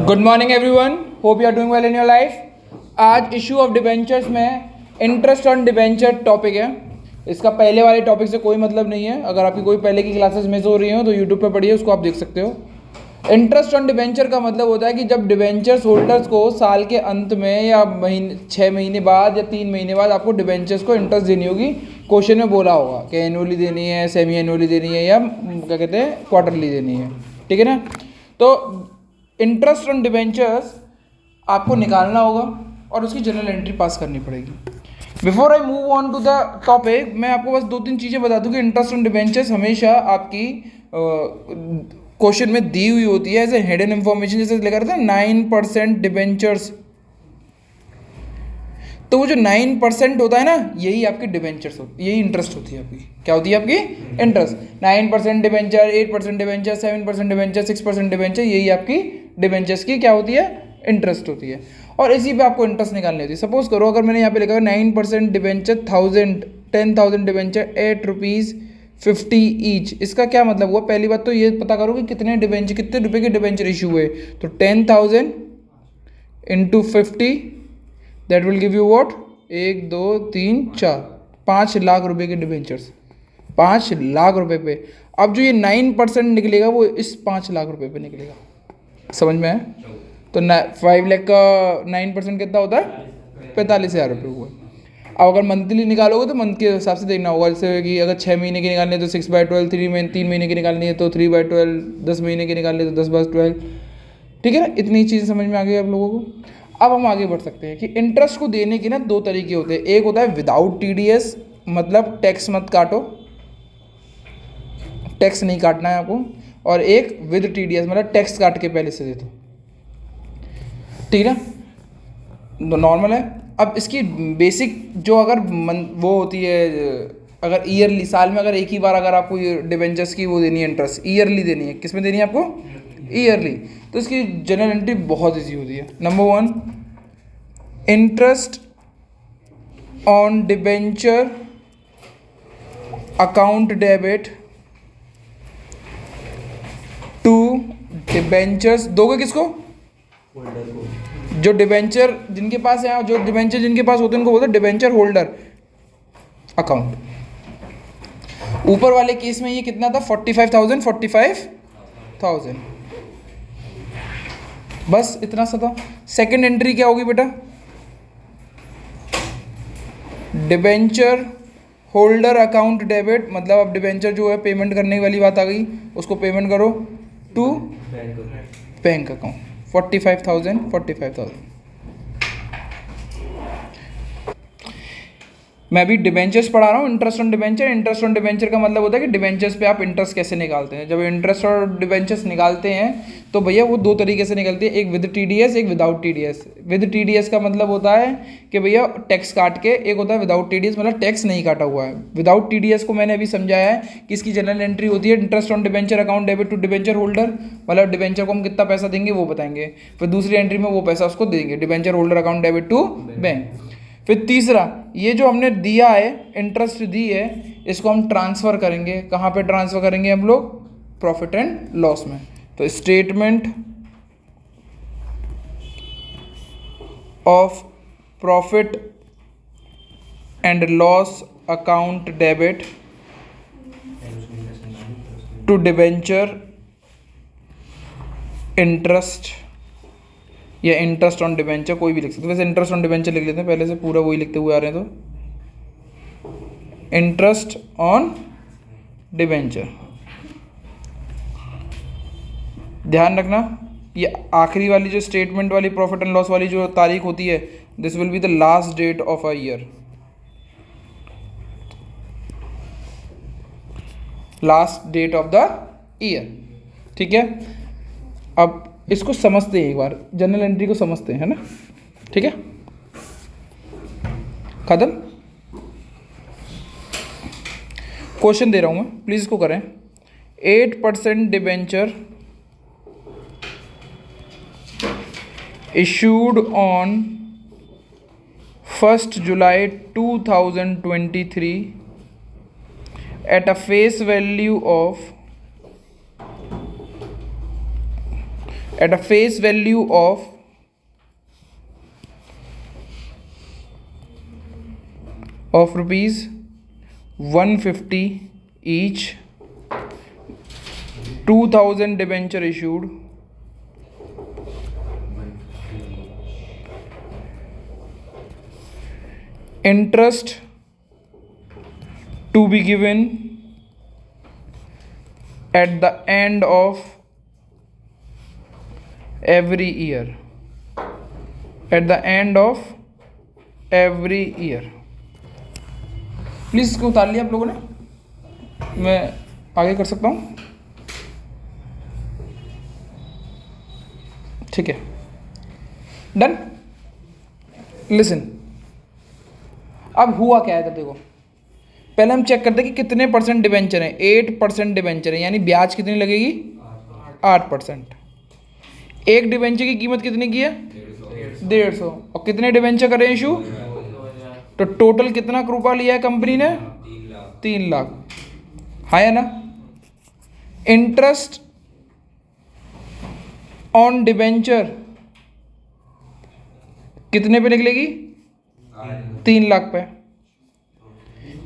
Good morning everyone, hope you are doing well in your life. आज issue of debentures में interest on debenture topic है। इसका पहले वाले टॉपिक से कोई मतलब नहीं है। अगर आपकी कोई पहले की क्लासेस मिस हो रही हो तो यूट्यूब पे पढ़िए, उसको आप देख सकते हो। इंटरेस्ट ऑन डिबेंचर का मतलब होता है कि जब डिबेंचर्स होल्डर्स को साल के अंत में या 6 महीने बाद या 3 महीने बाद आपको डिबेंचर्स को इंटरेस्ट देनी होगी। क्वेश्चन में बोला होगा कि एनुअली देनी है, सेमी एनुअली देनी है या क्या कहते हैं क्वार्टरली देनी है, ठीक है ना। तो इंटरेस्ट ऑन डिबेंचर्स आपको निकालना होगा और उसकी जनरल एंट्री पास करनी पड़ेगी। Before I move on to the topic, मैं आपको बस 2-3 चीज़ें बता दूं कि इंटरेस्ट ऑन डिबेंचर्स हमेशा आपकी क्वेश्चन में दी हुई होती है एज ए हिडन इंफॉर्मेशन। जैसे लिखा रहता है 9% डिबेंचर्स, तो वो जो 9% होता है ना, यही आपकी डिबेंचर्स होती है, यही इंटरेस्ट होती है आपकी। क्या होती है आपकी? Interest. 9% debenture, 8% debenture, 7% debenture, 6% debenture, यही आपकी डिबेंचर्स की क्या होती है? इंटरेस्ट होती है। और इसी पे आपको इंटरेस्ट निकालनी होती है। सपोज करो अगर मैंने यहाँ पे लिखा है 9% डिबेंचर 1000 डिबेंचर ₹8.50 ईच। इसका क्या मतलब हुआ? पहली बात तो ये पता करो कि कितने रुपए के डिबेंचर इशू हुए। तो 10,000 into 50 that will give you what? 1 2 3 4 5 lakh रुपए के डिबेंचर्स, 5 लाख रुपए पे। अब जो ये 9% निकलेगा वो इस 5 लाख रुपए पे निकलेगा। समझ में है? तो 5 लाख का 9% कितना होता है? 45,000 रुपये हुआ। अब अगर मंथली निकालोगे तो मंथ के हिसाब से देखना होगा। जैसे कि अगर 6 महीने की निकालनी है तो 6/12, 3 महीने की निकालनी है तो 3/12, 10 महीने की निकालनी है तो 10/12, ठीक है ना। इतनी चीज़ समझ में आ गई आप लोगों को। अब हम आगे बढ़ सकते हैं कि इंटरेस्ट को देने के ना 2 तरीके होते हैं। एक होता है विदाउट टीडीएस, मतलब टैक्स मत काटो, टैक्स नहीं काटना है आपको। और एक विद टीडीएस, मतलब टैक्स काट के पहले से दे दो, ठीक है ना, नॉर्मल है। अब इसकी बेसिक जो अगर वो होती है, अगर ईयरली, साल में अगर एक ही बार अगर आपको डिबेंचर्स की वो देनी है, इंटरेस्ट ईयरली देनी है, किस में देनी है आपको? ईयरली। तो इसकी जनरल एंट्री बहुत ईजी होती है। Number 1, interest on debenture account debit to debentures. दोगे किसको? जो डिबेंचर जिनके पास है, जो डिबेंचर जिनके पास होते हैं उनको बोलते हैं डिबेंचर होल्डर अकाउंट। ऊपर वाले केस में ये कितना था? 45,000 बस इतना सा था। सेकंड एंट्री क्या होगी बेटा? डिबेंचर होल्डर अकाउंट डेबिट, मतलब अब डिबेंचर जो है पेमेंट करने वाली बात आ गई, उसको पेमेंट करो टू बैंक अकाउंट। 45,000। मैं भी डिबेंचर्स पढ़ा रहा हूँ, interest on debenture. Interest on debenture का मतलब होता है कि डिबेंचर्स पे आप इंटरेस्ट कैसे निकालते हैं। जब इंटरेस्ट और डिबेंचर्स निकालते हैं तो भैया वो 2 तरीके से निकलती है, एक विद टीडीएस, एक विदाउट टीडीएस। विद टीडीएस का मतलब होता है कि भैया टैक्स काट के, एक होता है विदाउट टीडीएस, मतलब टैक्स नहीं काटा हुआ है। विदाउट टीडीएस को मैंने अभी समझाया है कि इसकी जनरल एंट्री होती है interest on debenture account debit to debenture holder, मतलब डिबेंचर को हम कितना पैसा देंगे वो बताएंगे, फिर दूसरी एंट्री में वो पैसा उसको देंगे, debenture holder account debit to bank. फिर तीसरा, ये जो हमने दिया है, इंटरेस्ट दी है, इसको हम ट्रांसफ़र करेंगे। कहाँ पे ट्रांसफ़र करेंगे हम लोग? प्रॉफिट एंड लॉस में। तो statement of profit and loss account debit to debenture interest, या इंटरेस्ट ऑन डिबेंचर, कोई भी लिख सकते हो। वैसे इंटरेस्ट ऑन डिबेंचर लिख लेते हैं, पहले से पूरा वही लिखते हुए आ रहे हैं। तो इंटरेस्ट ऑन डिबेंचर, ध्यान रखना ये आखिरी वाली जो स्टेटमेंट वाली प्रॉफिट एंड लॉस वाली जो तारीख होती है, this will be the last date of a year, last date of the year, ठीक है। अब इसको समझते हैं, एक बार जनरल एंट्री को समझते हैं, है ना, ठीक है। खत्म। क्वेश्चन दे रहा हूं मैं, प्लीज इसको करें। 8% debenture issued on 1 July 2023 at a face value of at a face value of rupees 150 each, 2000 debenture issued, interest to be given at the end of every year, at the end of every year. Please इसको उतार लिया आप लोगों ने, मैं आगे कर सकता हूँ? ठीक है, डन। लिसन, अब हुआ क्या है, तो देखो पहले हम चेक करते हैं कि कितने परसेंट डिबेंचर हैं। 8% डिबेंचर है, यानी ब्याज कितनी लगेगी? 8%। एक डिबेंचर की कीमत कितनी की है? 150। और कितने डिबेंचर करें इशू? तो टोटल कितना रुपया लिया है कंपनी ने? 3 लाख। हाँ या ना? इंटरेस्ट ऑन डिबेंचर कितने पे निकलेगी? 3 लाख पे।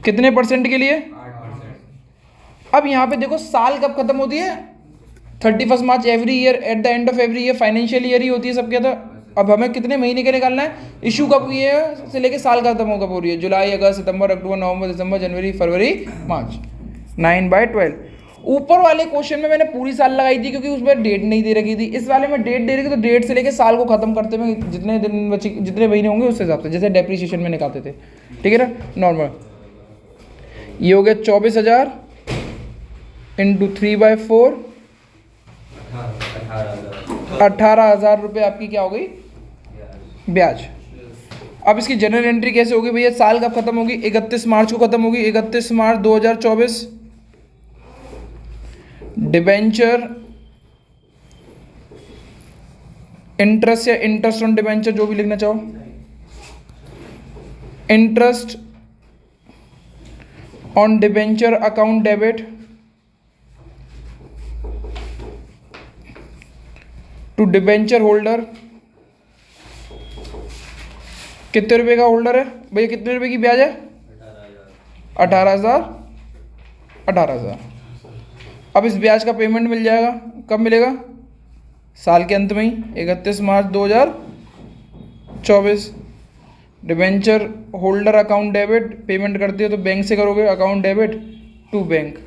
कितने परसेंट के लिए? 8%। अब यहां पे देखो साल कब खत्म होती है? 31 March every year, at the end of every year. Financial year ही होती है सबके। तो अब हमें कितने महीने का निकालना है? इशू कब हुई है से लेके साल खत्म हो कब हो रही है? जुलाई, अगस्त, सितंबर, अक्टूबर, नवंबर, दिसंबर, जनवरी, फरवरी, मार्च। 9/12। ऊपर वाले क्वेश्चन में मैंने पूरी साल लगाई थी क्योंकि उसमें डेट नहीं दे रखी थी। इस वाले में डेट दे रखी, तो डेट से लेके साल को खत्म करते में जितने दिन बचे, जितने महीने होंगे उस हिसाब से, जैसे डेप्रीशिएशन में निकालते थे। ठीक है ना? नॉर्मल। ये हो गया 24,000 इंटू 3/4, 18,000 रुपये आपकी क्या हो गई? ब्याज। अब इसकी जनरल एंट्री कैसे होगी भैया? साल कब खत्म होगी? 31 मार्च को खत्म होगी। 31 मार्च 2024। डिबेंचर इंटरेस्ट या इंटरेस्ट ऑन डिबेंचर, जो भी लिखना चाहो। Interest on debenture account debit to debenture holder. कितने रुपए का होल्डर है भैया? कितने रुपए की ब्याज है? 18,000। 18,000। अब इस ब्याज का पेमेंट मिल जाएगा, कब मिलेगा? साल के अंत में ही, 31 मार्च 2024। Debenture holder account debit, payment करते हो तो बैंक से करोगे, अकाउंट डेबिट टू बैंक।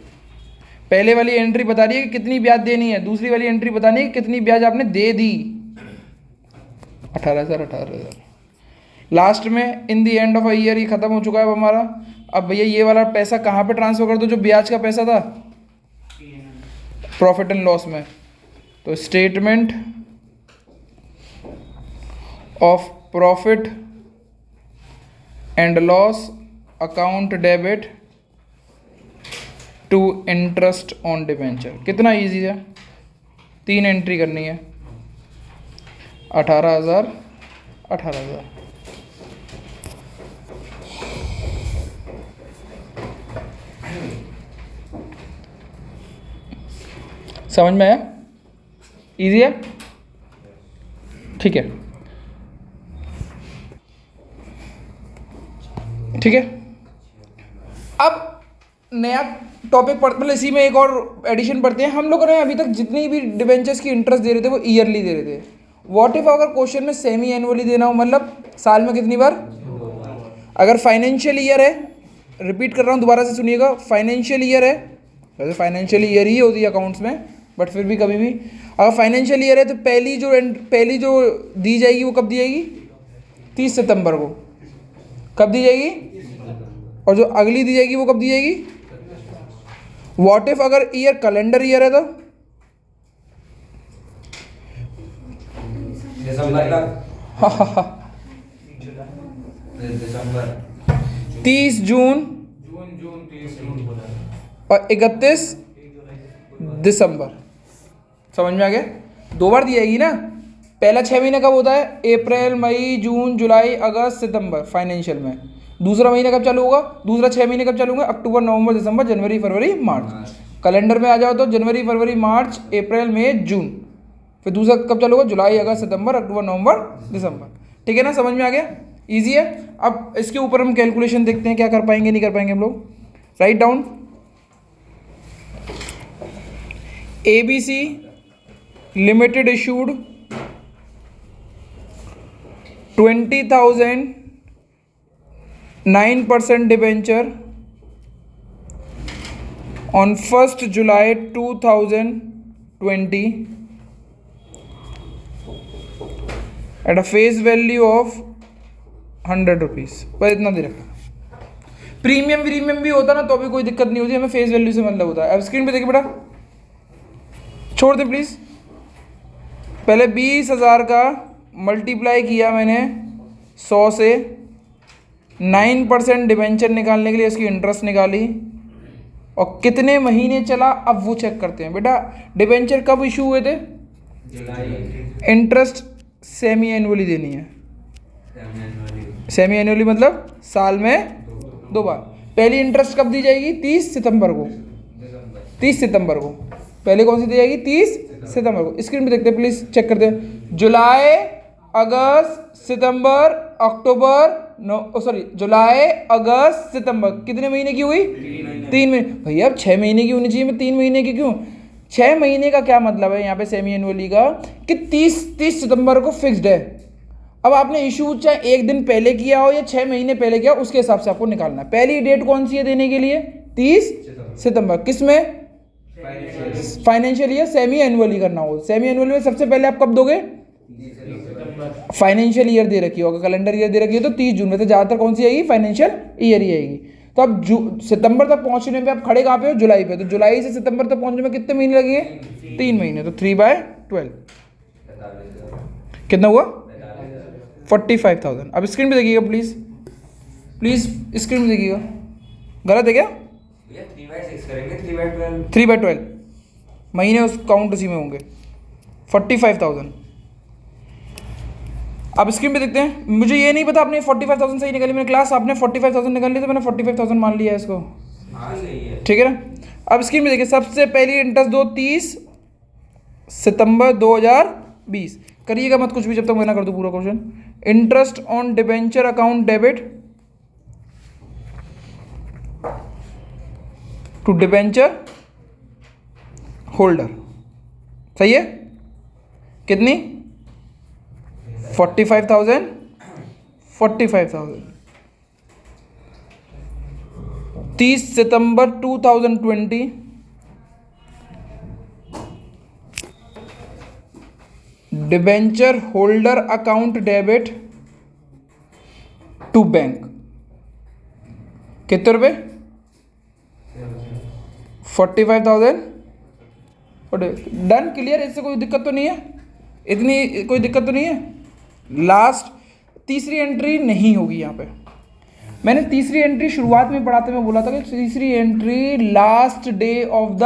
पहले वाली एंट्री बता रही है कि कितनी ब्याज देनी है, दूसरी वाली एंट्री बतानी है कि कितनी ब्याज आपने दे दी। 18,000। 18,000 लास्ट में इन दी एंड ऑफ अ ईयर ही खत्म हो चुका है अब हमारा। अब भैया ये वाला पैसा कहाँ पे ट्रांसफर कर दो जो ब्याज का पैसा था? प्रॉफिट एंड लॉस में। तो statement of profit and loss account debit to interest on debenture. कितना इजी है, 3 एंट्री करनी है। 18,000। 18,000। समझ में आया? इजी है? ठीक है, ठीक है। अब नया टॉपिक पढ़ते, मतलब इसी में एक और एडिशन पढ़ते हैं। हम लोगों ने अभी तक जितनी भी डिबेंचर्स की इंटरेस्ट दे रहे थे वो ईयरली दे रहे थे। व्हाट इफ अगर क्वेश्चन में सेमी एनुअली देना हो, मतलब साल में कितनी बार? अगर फाइनेंशियल ईयर है, रिपीट कर रहा हूँ दोबारा से सुनिएगा, फाइनेंशियल ईयर है, वैसे फाइनेंशियल ईयर ही होती है अकाउंट्स में, बट फिर भी कभी भी अगर फाइनेंशियल ईयर है तो पहली जो दी जाएगी वो कब दी जाएगी? 30 सितंबर को। कब दी जाएगी? और जो अगली दी जाएगी वो कब दी जाएगी? व्हाट इफ अगर ईयर कैलेंडर ईयर है तो? दिसंबर। 30 जून और 31 दिसंबर। समझ में आ गया? 2 बार दी जाएगी ना। पहला 6 महीने कब होता है? अप्रैल, मई, जून, जुलाई, अगस्त, सितंबर फाइनेंशियल में। दूसरा महीना कब चालू होगा? दूसरा 6 महीने कब चालू होंगे? अक्टूबर, नवंबर, दिसंबर, जनवरी, फरवरी, मार्च। कैलेंडर में आ जाओ तो जनवरी, फरवरी, मार्च, अप्रैल, मई, जून। फिर दूसरा कब चालू होगा, जुलाई, अगस्त, सितंबर, अक्टूबर, नवंबर, दिसंबर। ठीक है ना, समझ में आ गया, इजी है। अब इसके ऊपर हम कैलकुलेशन देखते हैं क्या कर पाएंगे नहीं कर पाएंगे हम लोग। Write down, ABC limited issued 20,000 9% debenture on 1st July 2020 at a face value of 100 rupees. पर इतना दे रखा, प्रीमियम भी होता ना तो भी कोई दिक्कत नहीं होती, हमें फेस वैल्यू से मतलब होता है। अब स्क्रीन पे देखिए बेटा, छोड़ दे प्लीज़। पहले 20,000 का मल्टीप्लाई किया मैंने 100 से, 9% डिबेंचर निकालने के लिए उसकी इंटरेस्ट निकाली, और कितने महीने चला अब वो चेक करते हैं। बेटा डिबेंचर कब इशू हुए थे, इंटरेस्ट सेमी एनुअली देनी है। सेमी एनुअली मतलब साल में 2 बार। पहली इंटरेस्ट कब दी जाएगी, 30 सितंबर को। 30 सितंबर को पहले कौन सी दी जाएगी, 30 सितंबर को। स्क्रीन पे देखते हैं प्लीज, चेक करते हैं। जुलाई, अगस्त, सितंबर, अक्टूबर, जुलाई, अगस्त, सितंबर, कितने महीने की हुई, 3 महीने। भैया अब 6 महीने की होनी चाहिए, मैं 3 महीने की क्यों। 6 महीने का क्या मतलब है यहाँ पे सेमी एनुअली का, कि 30 सितंबर को फिक्स्ड है। अब आपने इशू चाहे एक दिन पहले किया हो या 6 महीने पहले किया हो, उसके हिसाब से आपको निकालना है। पहली डेट कौन सी है देने के लिए, 30 सितंबर। किस में, फाइनेंशियल ईयर, सेमी एनुअली करना हो। सेमी एनुअली में सबसे पहले आप कब दोगे, फाइनेंशियल ईयर दे रखी होगा, कैलेंडर ईयर दे रखी है तो 30 जून में, तो ज़्यादातर कौन सी आएगी, फाइनेंशियल ईयर ही आएगी। तो अब सितंबर तक पहुंचने पे आप खड़े कहाँ पे हो, जुलाई पे। तो जुलाई से सितंबर तक पहुंचने में कितने महीने लगे, 3 महीने। तो 3/12 कितना हुआ, 45,000। अब स्क्रीन पे देखिएगा प्लीज, स्क्रीन पे देखिएगा, गलत है क्या, 3/12 महीने उस काउंट उसी में होंगे, 45,000। अब स्क्रीन पे देखते हैं। मुझे ये नहीं पता आपने 45,000 सही निकाली, मैंने क्लास आपने 45,000 निकाल ली तो मैंने 45,000 मान लिया है इसको, ठीक है ना। अब स्क्रीन पे देखिए, सबसे पहली इंटरेस्ट दो 30 सितंबर 2020। करिएगा मत कुछ भी जब तक मैं ना कर दूं पूरा question. Interest on debenture account debit to debenture holder, सही है, कितनी, 45,000 30 सितंबर 2020 debenture holder account debit to bank, कितने रुपए, 45,000। डन, क्लियर, इससे कोई दिक्कत तो नहीं है, इतनी कोई दिक्कत तो नहीं है। लास्ट तीसरी एंट्री नहीं होगी यहाँ पे। मैंने तीसरी एंट्री शुरुआत में पढ़ाते में बोला था कि तीसरी entry last day of the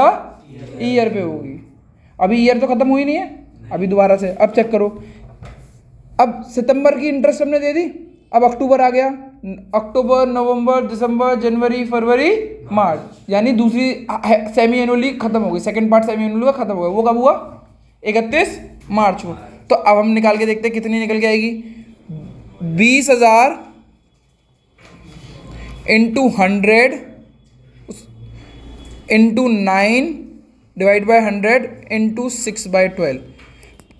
year पे होगी। अभी ईयर तो खत्म हुई नहीं है, अभी दोबारा से अब चेक करो। अब सितंबर की इंटरेस्ट हमने दे दी, अब अक्टूबर आ गया, अक्टूबर, नवंबर, दिसंबर, जनवरी, फरवरी, मार्च, यानी दूसरी सेमी एनुअली खत्म हो गई, सेकंड पार्ट सेमी एनुअली का खत्म हो गया। वो कब हुआ, 31 मार्च को। तो अब हम निकाल के देखते हैं कितनी निकल के आएगी। 20,000 into 100 into 9 divide by 100 into 6/12।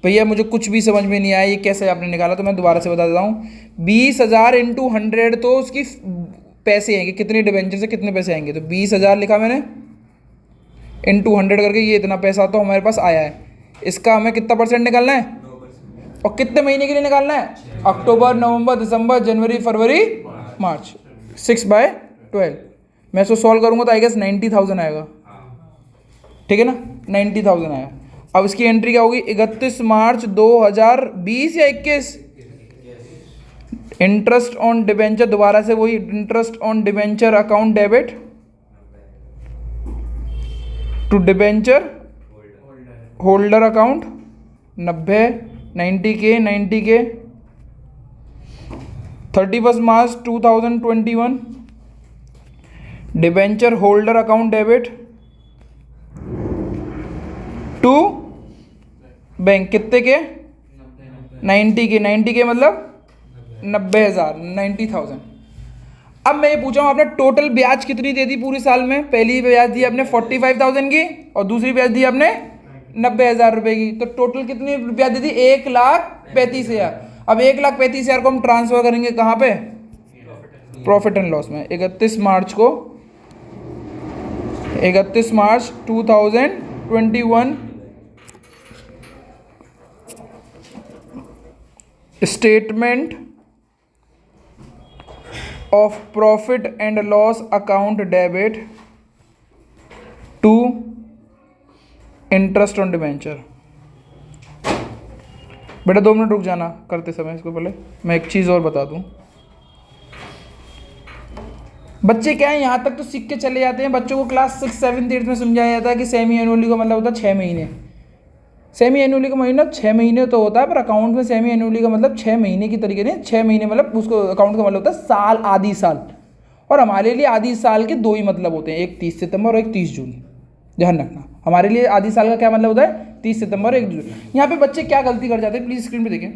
भैया मुझे कुछ भी समझ में नहीं आया ये कैसे आपने निकाला, तो मैं दोबारा से बता देता हूँ। 20,000 इंटू 100 तो उसकी पैसे आएंगे, कितने डिबेंचर से कितने पैसे आएंगे, तो 20,000 लिखा मैंने इंटू 100 करके, ये इतना पैसा तो हमारे पास आया है। इसका हमें कितना परसेंट निकालना है और कितने महीने के लिए निकालना है, अक्टूबर, नवंबर, दिसंबर, जनवरी, फरवरी, मार्च, 6/12। मैं इसको सॉल्व करूँगा तो आई गेस 90,000 आएगा, ठीक है ना, 90,000 आया। अब इसकी एंट्री क्या होगी, 31 मार्च 2020 या 21। इंटरेस्ट ऑन डिबेंचर, दोबारा से वही, interest on debenture account debit to debenture holder account 90 के 31 मार्च 2021 debenture holder account debit to bank कितने के? 90 के। 90 के मतलब 90,000, 90,000। अब मैं ये पूछा हूँ आपने टोटल ब्याज कितनी दे दी पूरे साल में? पहली ब्याज दी आपने 45,000 की और दूसरी ब्याज दी आपने 90,000 रुपए की, तो टोटल कितनी ब्याज दी थी? 1,35,000। अब 1,35,000 को हम ट्रांसफर करेंगे कहाँ पे? प्रॉफिट एंड लॉस में। 31 मार्च 2021 statement of profit and loss account debit to interest on debenture. बेटा 2 मिनट रुक जाना करते समय, इसको पहले मैं एक चीज़ और बता दूं। बच्चे क्या है यहाँ तक तो सीख के चले जाते हैं, बच्चों को क्लास 6, 7, 8 में समझाया जाता है कि सेमी एनुअली का मतलब होता है 6 महीने। सेमी एनुअली का महीना 6 महीने तो होता है, पर अकाउंट में सेमी एनुअली का मतलब 6 महीने की तरीके नहीं, 6 महीने मतलब उसको अकाउंट का मतलब होता है साल, आधी साल। और हमारे लिए आधी साल के 2 ही मतलब होते हैं, एक 30 सितंबर और एक 30 जून। ध्यान रखना, हमारे लिए आधी साल का क्या मतलब होता है? 30 सितंबर और 1 जून। यहाँ पे बच्चे क्या गलती कर जाते हैं, प्लीज़ स्क्रीन पे देखें।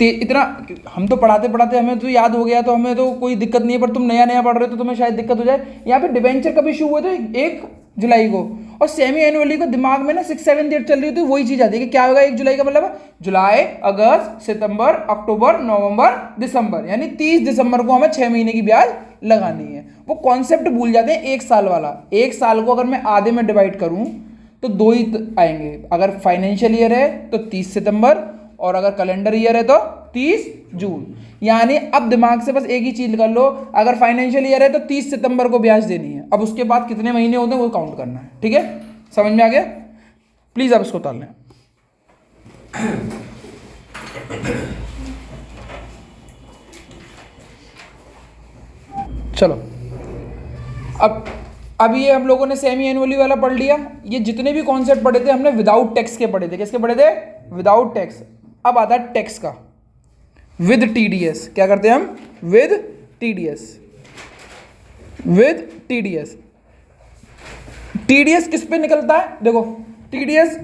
इतना हम तो पढ़ाते पढ़ाते हमें तो याद हो गया, तो हमें तो कोई दिक्कत नहीं है, पर तुम नया नया पढ़ रहे हो तो तुम्हें शायद दिक्कत हो जाए। यहाँ पे डिबेंचर कब इशू हुए थे? 1 जुलाई को। और सेमी एनुअली को दिमाग में ना 6, 7 डेट चल रही होती है, वही चीज़ आती है कि क्या होगा 1 जुलाई का मतलब जुलाई, अगस्त, सितंबर, अक्टूबर, नवंबर, दिसंबर, यानी 30 दिसंबर को हमें 6 महीने की ब्याज लगानी है। वो कॉन्सेप्ट भूल जाते हैं 1 साल वाला। 1 साल को अगर मैं आधे में डिवाइड करूँ तो 2 ही आएंगे। अगर फाइनेंशियल ईयर है तो 30 सितंबर, और अगर कैलेंडर ईयर है तो 30 जून। यानी अब दिमाग से बस एक ही चीज कर लो, अगर फाइनेंशियल ईयर है तो 30 सितंबर को ब्याज देनी है। अब उसके बाद कितने महीने होते हैं वो काउंट करना है। ठीक है, समझ में आ गया? प्लीज आप इसको उतार लें। चलो, अब ये हम लोगों ने सेमी एनुअली वाला पढ़ लिया। ये जितने भी कॉन्सेप्ट पढ़े थे हमने विदाउट टैक्स के पढ़े थे। किसके पढ़े थे? Without tax. अब आता है टैक्स का, विद टीडीएस। क्या करते हैं हम? With TDS. With TDS. TDS किस पे निकलता है? देखो, TDS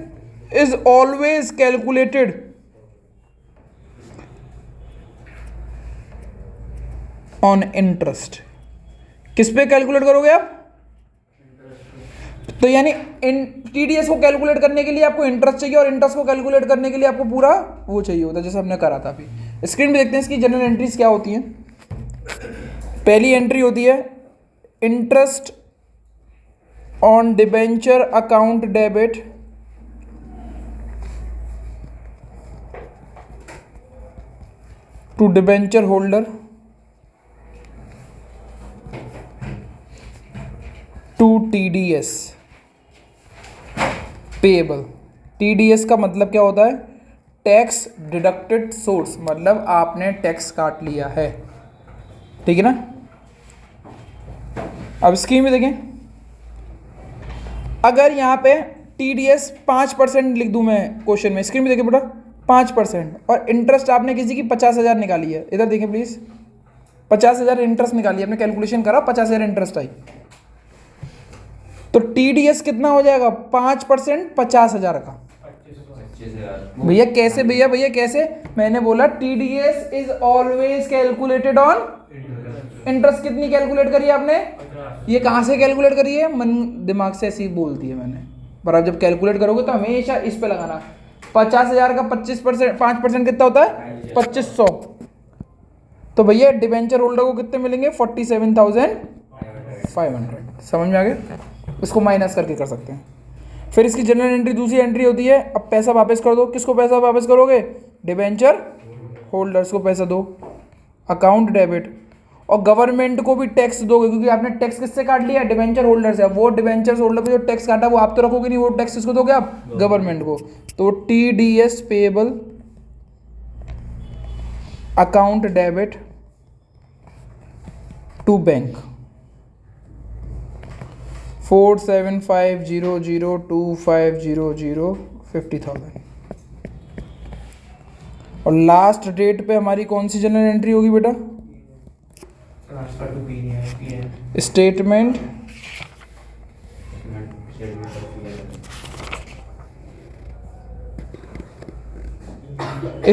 is always calculated on interest. किस पे कैलकुलेट करोगे आप? तो यानी टीडीएस को कैलकुलेट करने के लिए आपको इंटरेस्ट चाहिए, और इंटरेस्ट को कैलकुलेट करने के लिए आपको पूरा वो चाहिए होता है, जैसे हमने करा था अभी। स्क्रीन पे देखते हैं इसकी जनरल एंट्रीज क्या होती हैं। पहली एंट्री होती है interest on debenture account debit to debenture holder to TDS payable. TDS का मतलब क्या होता है? टैक्स डिडक्टेड सोर्स, मतलब आपने टैक्स काट लिया है। ठीक है ना? अब स्क्रीन में देखें, अगर यहां पे टीडीएस 5% लिख दूं मैं क्वेश्चन में, स्क्रीन में देखें बेटा 5%, और इंटरेस्ट आपने किसी की 50,000 निकाली है। इधर देखें प्लीज, 50,000 इंटरेस्ट निकाली, आपने कैलकुलेशन करा, 50,000 इंटरेस्ट आई, तो टीडीएस कितना हो जाएगा? 5% 50,000 का। भैया कैसे? भैया कैसे? मैंने बोला TDS is always calculated on interest. कितनी कैलकुलेट करी आपने? ये कहां से कैलकुलेट करी है? मन दिमाग से ऐसी बोल दी है मैंने, पर आप जब कैलकुलेट करोगे तो हमेशा इस पे लगाना। 50,000 का 25%, 5% कितना होता है? 2500। तो भैया डिबेंचर होल्डर को कितने मिलेंगे? 47,500। समझ में आ गया? इसको माइनस करके कर सकते हैं। फिर इसकी जनरल एंट्री, दूसरी एंट्री होती है, अब पैसा वापस कर दो। किसको पैसा वापस करोगे? डिबेंचर होल्डर्स को पैसा दो, अकाउंट डेबिट। और गवर्नमेंट को भी टैक्स दोगे, क्योंकि आपने टैक्स किससे काट लिया? डिबेंचर होल्डर से। वो डिबेंचर होल्डर पे जो टैक्स काटा वो आप तो रखोगे नहीं, वो टैक्स किसको दोगे आप? गवर्नमेंट को। तो TDS payable account debit to bank 47,500,2500 50,000। और लास्ट डेट पे हमारी कौन सी जनरल एंट्री होगी बेटा? Statement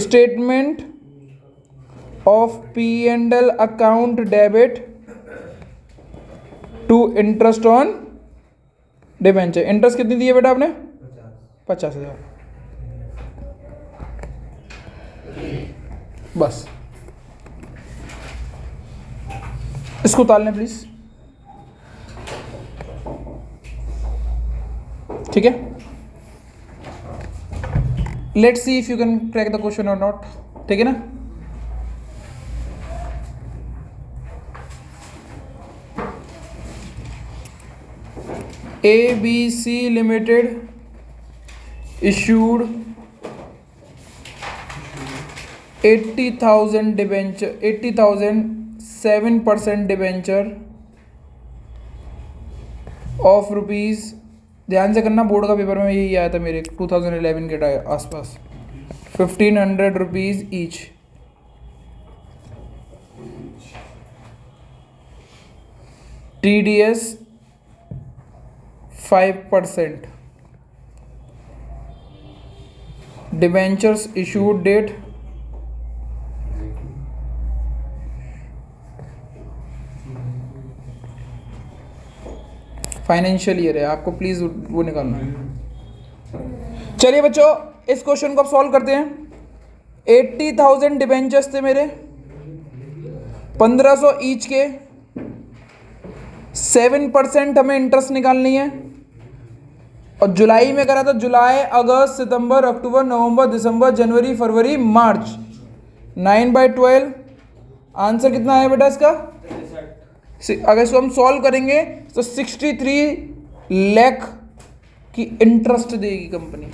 statement of P&L account debit to interest on debenture. Interest कितनी दी है बेटा आपने? 50,000। बस इसको उतार लें प्लीज। ठीक है, let's see if you can crack the question और नॉट। ठीक है ना? ABC Limited issued 80,000 debenture, 80,000 7% debenture of rupees, ध्यान से करना, बोर्ड का पेपर में यही आया था मेरे 2011 के आसपास, 1,500 rupees each. TDS 5%। Debentures issued date financial year है, आपको प्लीज वो निकालना है। चलिए बच्चों, इस क्वेश्चन को आप सॉल्व करते हैं। 80,000 डिबेंचर्स थे मेरे, 1500 ईच के, 7% हमें इंटरेस्ट निकालनी है, और जुलाई में करा था, जुलाई अगस्त सितंबर अक्टूबर नवंबर दिसंबर जनवरी फरवरी मार्च, 9/12। आंसर कितना आया बेटा इसका? अगर इसको हम सॉल्व करेंगे तो 63 लाख की इंटरेस्ट देगी कंपनी,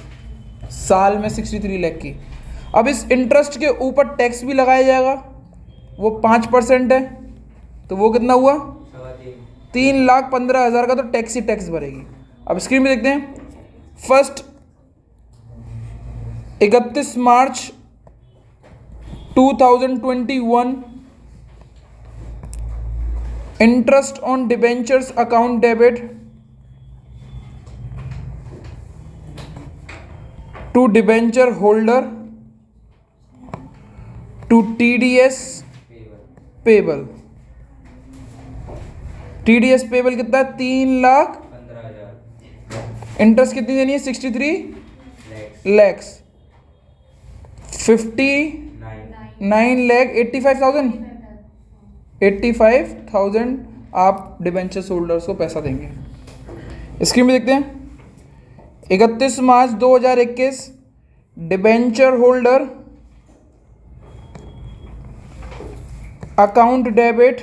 साल में 63 लाख की। अब इस इंटरेस्ट के ऊपर टैक्स भी लगाया जाएगा, वो 5% है, तो वो कितना हुआ? 3,15,000 का तो टैक्स ही टैक्स भरेगी। अब स्क्रीन में देखते हैं। फर्स्ट 31 मार्च 2021 interest on debentures account debit to debenture holder to TDS payable. TDS payable कितना है? 3,15,000। इंटरेस्ट कितनी देनी है? 63 लैक्स। 59 लाख 85,000। 85,000 आप डिबेंचर होल्डर्स को पैसा देंगे। स्क्रीन में देखते हैं। 31 मार्च 2021 debenture holder account debit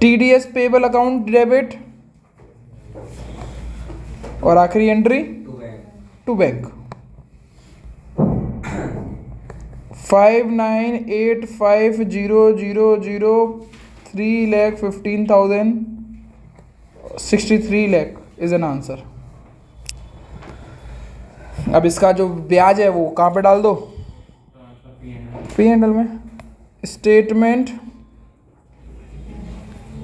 TDS payable account debit, और आखिरी entry to bank 59,85,000 3,15,063 lakh is an answer. अब इसका जो ब्याज है वो कहाँ पे डाल दो? P&L में। Statement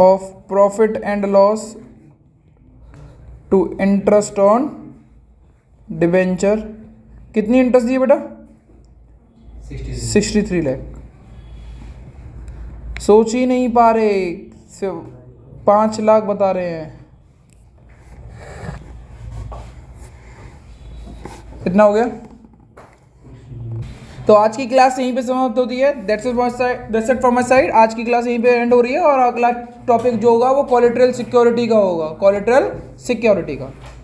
of profit and loss to interest on debenture. कितनी इंटरेस्ट दी है बेटा? 63 लाख। सोच ही नहीं पा रहे, 5 लाख बता रहे हैं। इतना हो गया। तो आज की क्लास यहीं पे समाप्त होती है। That's it from my side. आज की क्लास यहीं पे एंड हो रही है, और अगला टॉपिक जो होगा वो कोलेटरल सिक्योरिटी का होगा, कोलेटरल सिक्योरिटी का।